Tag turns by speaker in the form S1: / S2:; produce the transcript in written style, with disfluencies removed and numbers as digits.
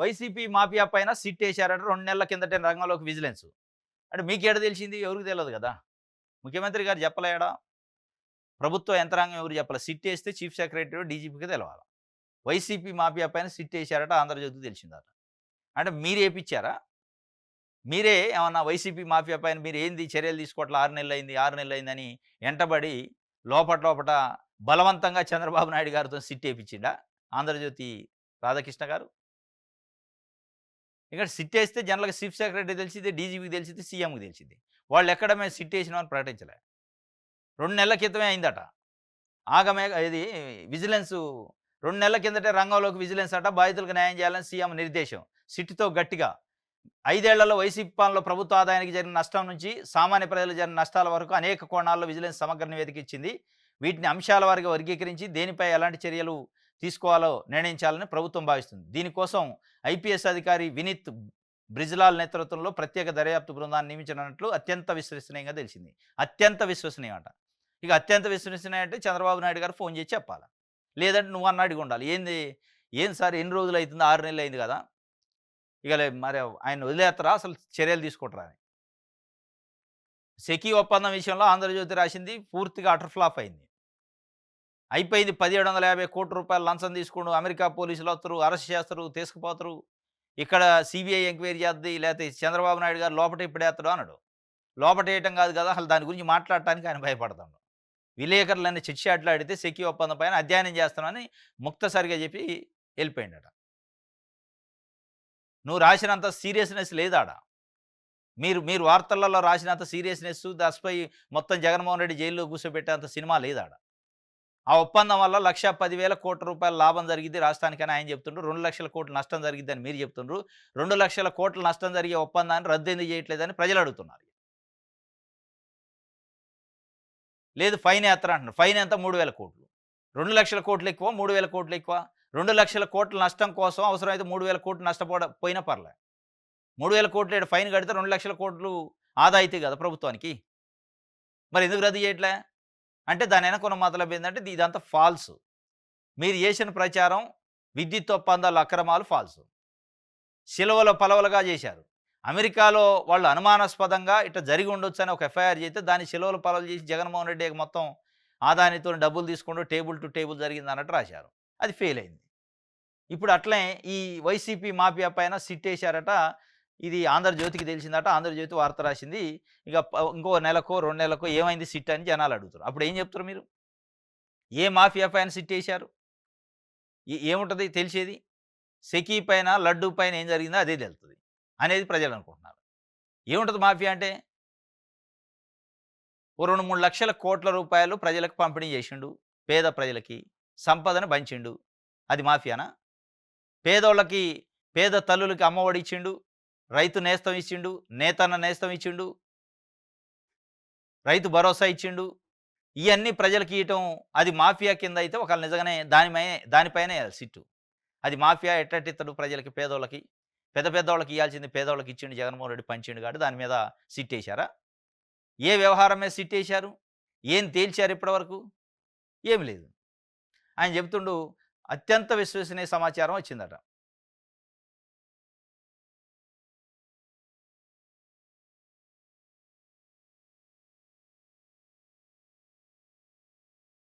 S1: YCP mafia పైన SIT ఏశారట 2 నెలల కిందటే రంగంలోకి విజిలెన్స్. అంటే మీకేడ తెలిసింది? ఎవరికీ తెలవదు గదా! ముఖ్యమంత్రి గారు చెప్పలేడా? ప్రభుత్వ యంత్రాంగం ఎవరు చెప్పలే. సిట్ ఏస్తే చీఫ్ సెక్రటరీ, డీజీపీకి తెలవాల. వైసీపీ మాఫియా పైన సిట్ ఏశారట ఆంధ్రజ్యోతికి తెలిసిందట. అంటే మీరేపిచ్చారా? మీరే ఏమన్నా వైసీపీ మాఫియా పైన మీరేంది చర్యలు తీసుకోవట్ల 6 నెలలయింది, 6 నెలలయిందని ఎంటబడి లోపట బలవంతంగా చంద్రబాబు నాయుడు గారితో సిట్ ఏపిచ్చిండా ఆంధ్రజ్యోతి రాధాకృష్ణ గారు? ఇక్కడ సిట్ ఏస్తే జనరల్‌గా చీఫ్ సెక్రటరీ తెలిసిద్ది, డీజీపీకి తెలిసిద్ది, సీఎంకి తెలిసిద్ది. వాళ్ళెక్కడ మేము సిట్ ఏసినామని ప్రకటించలే. 2 నెలల క్రితమే అయిందట. ఇది విజిలెన్సు 2 నెలల కిందటే రంగంలోకి విజిలెన్స్ అట. బాధితులకు న్యాయం చేయాలని సీఎం నిర్దేశం. సిట్‌తో గట్టిగా 5 ఏళ్లలో వైసీపీ పాలనలో ప్రభుత్వ ఆదాయానికి జరిగిన నష్టం నుంచి సామాన్య ప్రజలకు జరిగిన నష్టాల వరకు అనేక కోణాల్లో విజిలెన్స్ సమగ్ర నివేదిక ఇచ్చింది. వీటిని అంశాల వారీగా వర్గీకరించి దేనిపై ఎలాంటి చర్యలు తీసుకోవాలో నిర్ణయించాలని ప్రభుత్వం భావిస్తుంది. దీనికోసం ఐపీఎస్ అధికారి వినీత్ బ్రిజ్లాల్ నేతృత్వంలో ప్రత్యేక దర్యాప్తు బృందాన్ని నియమించనున్నట్లు అత్యంత విశ్వసనీయంగా తెలిసింది. అత్యంత విశ్వసనీయం అట. ఇక అత్యంత విశ్వసనీయం అంటే చంద్రబాబు నాయుడు గారు ఫోన్ చేసి చెప్పాలా. లేదంటే నువ్వన్నా అడిగి ఉండాలి. ఏం సార్ ఎన్ని రోజులైతుంది? 6 నెలలయింది గదా! ఇక మరి ఆయన్ని వదిలేత్తరా? అసలు చర్యలు తీసుకుంటారా అని. సెకీ ఒప్పందం విషయంలో ఆంధ్రజ్యోతి రాసింది పూర్తిగా అటర్ ఫ్లాప్ అయింది. అయిపోయింది. 1750,00,00,000 లంచం తీసుకుండు. అమెరికా పోలీసులు వత్తరు, అరెస్ట్ చేస్తారు, తీసుకుపోతారు. ఇక్కడ సీబీఐ ఎంక్వైరీ చేద్ది. లేకపోతే చంద్రబాబు నాయుడు గారు లోపట ఇప్పుడేత్తడు అన్నాడు. లోపటేయటం కాదు కదా! అసలు దాని గురించి మాట్లాడటానికి ఆయన భయపడతాడు. విలేకరులన్నీ చిట్చాట్లాడితే సెకీ ఒప్పందం పైన అధ్యయనం చేస్తామని ముక్తసరిగా చెప్పి వెళ్ళిపోయిండట. నువ్వు రాసినంత సీరియస్‌నెస్ లేదాడ. మీరు మీరు వార్తలలో రాసినంత సీరియస్‌నెస్ దశపై మొత్తం జగన్మోహన్ రెడ్డి జైల్లో కూర్చోబెట్టేంత సినిమా లేదాడ. ఆ ఒప్పందం వల్ల 1,10,000,00,00,000 లాభం జరిగిద్ది రాష్ట్రానికని ఆయన చెప్తుండ్రు. 2,00,000,00,000 నష్టం జరిగిద్దని మీరు చెప్తుండ్రు. 2,00,000,00,000 నష్టం జరిగే ఒప్పందాన్ని రద్దు ఎందుకు చేయట్లేదని ప్రజలు అడుగుతున్నారు. లేదు ఫైన్ ఏత్తరా అంటున్నారు. ఫైన్ ఎంత? 3,000,00,00,000. 2,00,000,00,000 ఎక్కువ, 3,000,00,000 ఎక్కువ. 2,00,000,00,000 నష్టం కోసం అవసరమైతే 3,000,00,000 పోయినా పర్లే. 3,000,00,000 ఫైన్ కడితే 2,00,000,00,000 ఆదా అయితాయి కదా ప్రభుత్వానికి. మరి ఎందుకు రద్దు చేయట్లే? అంటే దాని వెనకున్న మతలబ్ ఏందంటే ఇదంతా ఫాల్స్. మీరు చేసిన ప్రచారం విద్యుత్ ఒప్పందాల అక్రమాలు ఫాల్సు. సిలవలో పలవలుగా చేశారు. అమెరికాలో వాళ్ళు అనుమానాస్పదంగా ఇట్లా జరిగి ఉండొచ్చని ఒక ఎఫ్ఐఆర్ చేస్తే దాన్ని సిలవలు పలవలు చేసి జగన్మోహన్ రెడ్డి మొత్తం ఆదానితో డబ్బులు తీసుకుంటూ టేబుల్ టు టేబుల్ జరిగింది అన్నట్టు రాశారు. అది ఫెయిల్ అయింది. ఇప్పుడు అట్లే ఈ వైసీపీ మాఫియా పైన సిట్ ఏశారట. ఇది ఆంధ్రజ్యోతికి తెలిసిందట. ఆంధ్రజ్యోతి వార్త రాసింది. ఇక ఇంకో నెలకో, 2 నెలలకో ఏమైంది సిట్ అని జనాలు అడుగుతారు. అప్పుడు ఏం చెప్తారు మీరు? ఏ మాఫియా పైన సిట్ ఏశారు? ఏముంటది తెలిసేది? సెకీ పైన, లడ్డూ పైన ఏం జరిగిందో అదే తెలుస్తది అనేది ప్రజలు అనుకుంటున్నారు. ఏముంటది మాఫియా అంటే? ఓ 2, 3 లక్షల కోట్ల రూపాయలు ప్రజలకు పంపిణీ చేసిండు. పేద ప్రజలకి సంపదను పంచిండు. అది మాఫియానా? పేదోళ్ళకి, పేద తల్లులకి అమ్మఒడి ఇచ్చిండు. రైతు నేస్తం ఇచ్చిండు. నేతన్న నేస్తం ఇచ్చిండు. రైతు భరోసా ఇచ్చిండు. ఇయన్నీ ప్రజలకి ఇయటం అది మాఫియా కింద అయితే ఒకవేళ నిజంగానే దానిపైనే సిట్టు. అది మాఫియా ఎట్టటిత్తడు ప్రజలకి, పేదోళ్ళకి. పెద్దోళ్ళకి ఇయ్యాల్సింది పేదోళ్ళకి ఇచ్చిండు జగన్మోహన్ రెడ్డి పంచిండు కాబట్టి దాని మీద సిట్టేశారా? ఏ వ్యవహారం మీద సిట్టేశారు? ఏం తేల్చారు ఇప్పటివరకు? ఏమి లేదు. ఆయన చెప్తుండు అత్యంత విశ్వసనీయ సమాచారం వచ్చిందట.